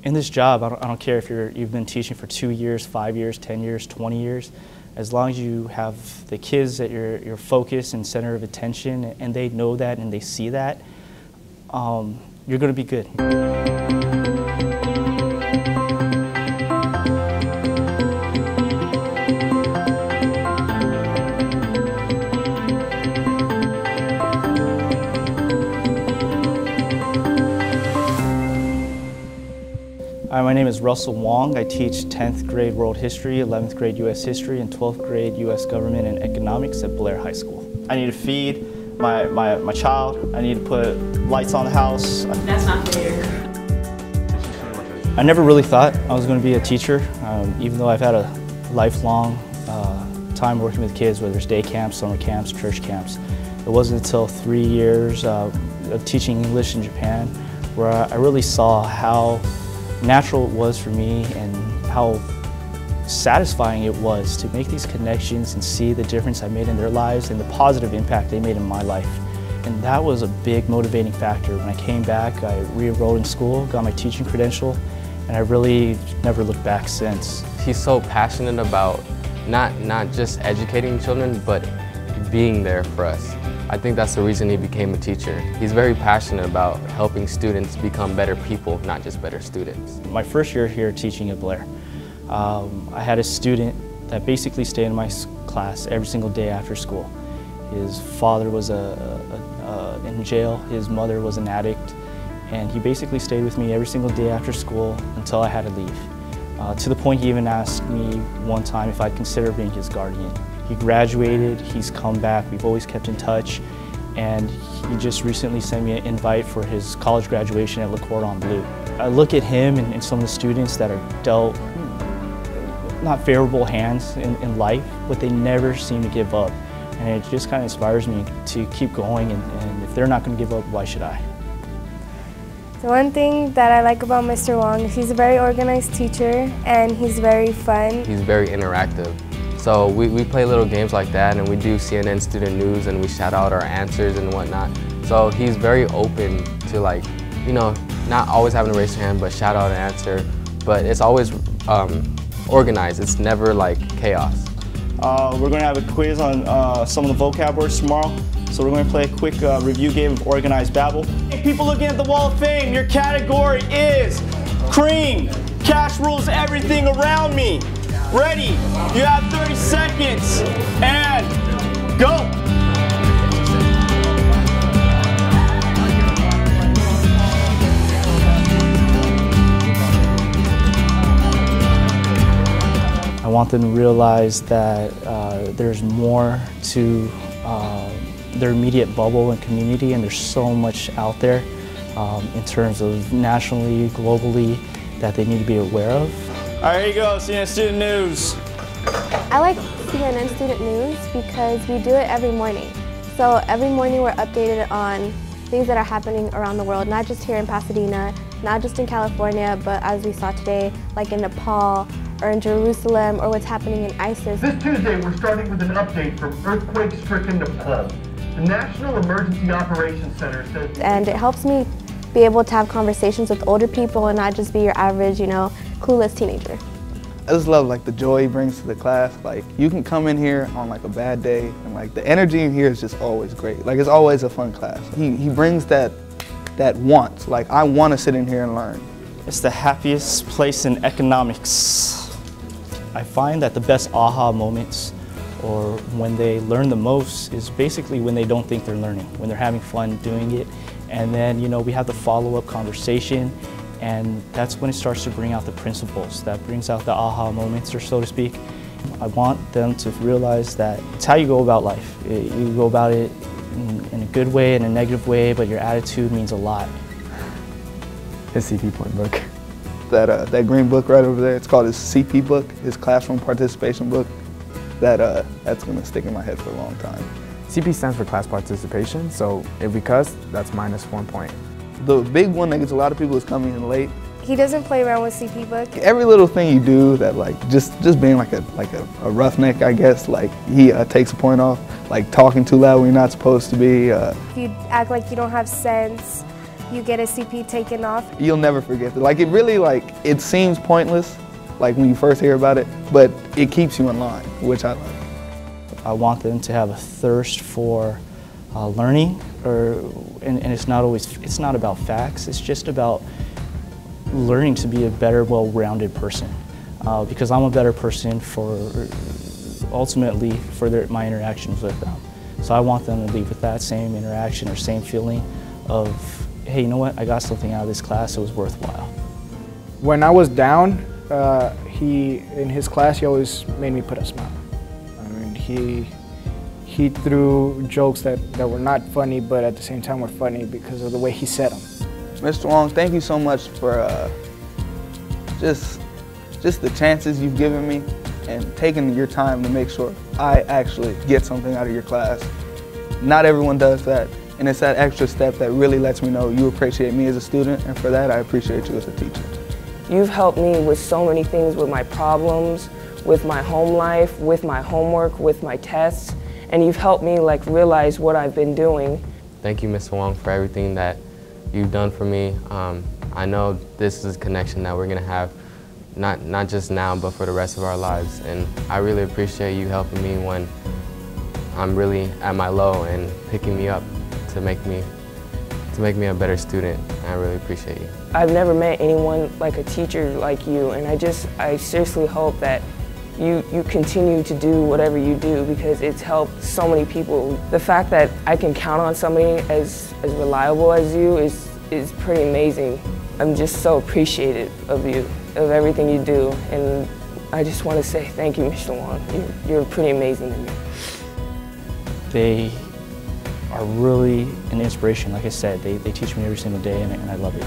In this job, I don't care if you've been teaching for 2 years, 5 years, 10 years, 20 years, as long as you have the kids at your focus and center of attention, and they know that and they see that, you're going to be good. Hi, my name is Russell Wong. I teach 10th grade World History, 11th grade U.S. History, and 12th grade U.S. Government and Economics at Blair High School. I need to feed my child. I need to put lights on the house. That's not fair. I never really thought I was going to be a teacher, even though I've had a lifelong time working with kids, whether it's day camps, summer camps, church camps. It wasn't until 3 years of teaching English in Japan where I really saw how natural it was for me and how satisfying it was to make these connections and see the difference I made in their lives and the positive impact they made in my life. And that was a big motivating factor. When I came back, I re-enrolled in school, got my teaching credential, and I really never looked back since. He's so passionate about not just educating children, but being there for us. I think that's the reason he became a teacher. He's very passionate about helping students become better people, not just better students. My first year here teaching at Blair, I had a student that basically stayed in my class every single day after school. His father was in jail, his mother was an addict, and he basically stayed with me every single day after school until I had to leave. To the point he even asked me one time if I'd consider being his guardian. He graduated, he's come back, we've always kept in touch, and he just recently sent me an invite for his college graduation at Le Cordon Bleu. I look at him and some of the students that are dealt not favorable hands in life, but they never seem to give up. And it just kind of inspires me to keep going, and if they're not going to give up, why should I? The one thing that I like about Mr. Wong is he's a very organized teacher and he's very fun. He's very interactive. So we play little games like that, and we do CNN student news, and we shout out our answers and whatnot. So he's very open to, like, you know, not always having to raise your hand, but shout out an answer. But it's always organized. It's never like chaos. We're going to have a quiz on some of the vocab words tomorrow. So we're going to play a quick review game of Organized Babble. Hey, people looking at the Wall of Fame, your category is cream. Cash rules everything around me. Ready? You have 30 seconds, and go! I want them to realize that there's more to their immediate bubble and community, and there's so much out there in terms of nationally, globally, that they need to be aware of. All right, here you go, CNN Student News. I like CNN Student News because we do it every morning. So every morning we're updated on things that are happening around the world, not just here in Pasadena, not just in California, but as we saw today, like in Nepal or in Jerusalem, or what's happening in ISIS. This Tuesday, we're starting with an update from earthquake-stricken Nepal. The National Emergency Operations Center says... And it helps me be able to have conversations with older people and not just be your average, you know, clueless teenager. I just love like the joy he brings to the class. Like you can come in here on like a bad day and like the energy in here is just always great. Like it's always a fun class. He brings that want. Like I want to sit in here and learn. It's the happiest place in economics. I find that the best aha moments or when they learn the most is basically when they don't think they're learning, when they're having fun doing it. And then, you know, we have the follow-up conversation, and that's when it starts to bring out the principles. That brings out the aha moments, or so to speak. I want them to realize that it's how you go about life. You go about it in a good way and a negative way, but your attitude means a lot. His CP point book. That green book right over there, it's called his CP book, his classroom participation book. That's going to stick in my head for a long time. CP stands for class participation, so if we cuss, that's -1 point. The big one that gets a lot of people is coming in late. He doesn't play around with CP book. Every little thing you do that like just being like a roughneck, I guess, like he takes a point off, like talking too loud when you're not supposed to be. If you act like you don't have sense, you get a CP taken off. You'll never forget it. Like it really, like, it seems pointless, like when you first hear about it, but it keeps you in line, which I like. I want them to have a thirst for learning, and it's not about facts, it's just about learning to be a better, well-rounded person. Because I'm a better person ultimately for my interactions with them. So I want them to leave with that same interaction or same feeling of, hey, you know what, I got something out of this class, it was worthwhile. When I was down, in his class, he always made me put a smile. I mean, he threw jokes that were not funny, but at the same time were funny because of the way he said them. Mr. Wong, thank you so much for just the chances you've given me and taking your time to make sure I actually get something out of your class. Not everyone does that, and it's that extra step that really lets me know you appreciate me as a student, and for that I appreciate you as a teacher. You've helped me with so many things, with my problems, with my home life, with my homework, with my tests, and you've helped me realize what I've been doing. Thank you, Ms. Wong, for everything that you've done for me. I know this is a connection that we're going to have not just now, but for the rest of our lives. And I really appreciate you helping me when I'm really at my low and picking me up to make me a better student. I really appreciate you. I've never met anyone like a teacher like you, and I seriously hope that you continue to do whatever you do because it's helped so many people. The fact that I can count on somebody as reliable as you is pretty amazing. I'm just so appreciative of you, of everything you do, and I just want to say thank you, Mr. Wong. You're pretty amazing to me. They are really an inspiration. Like I said, they teach me every single day, and I love it.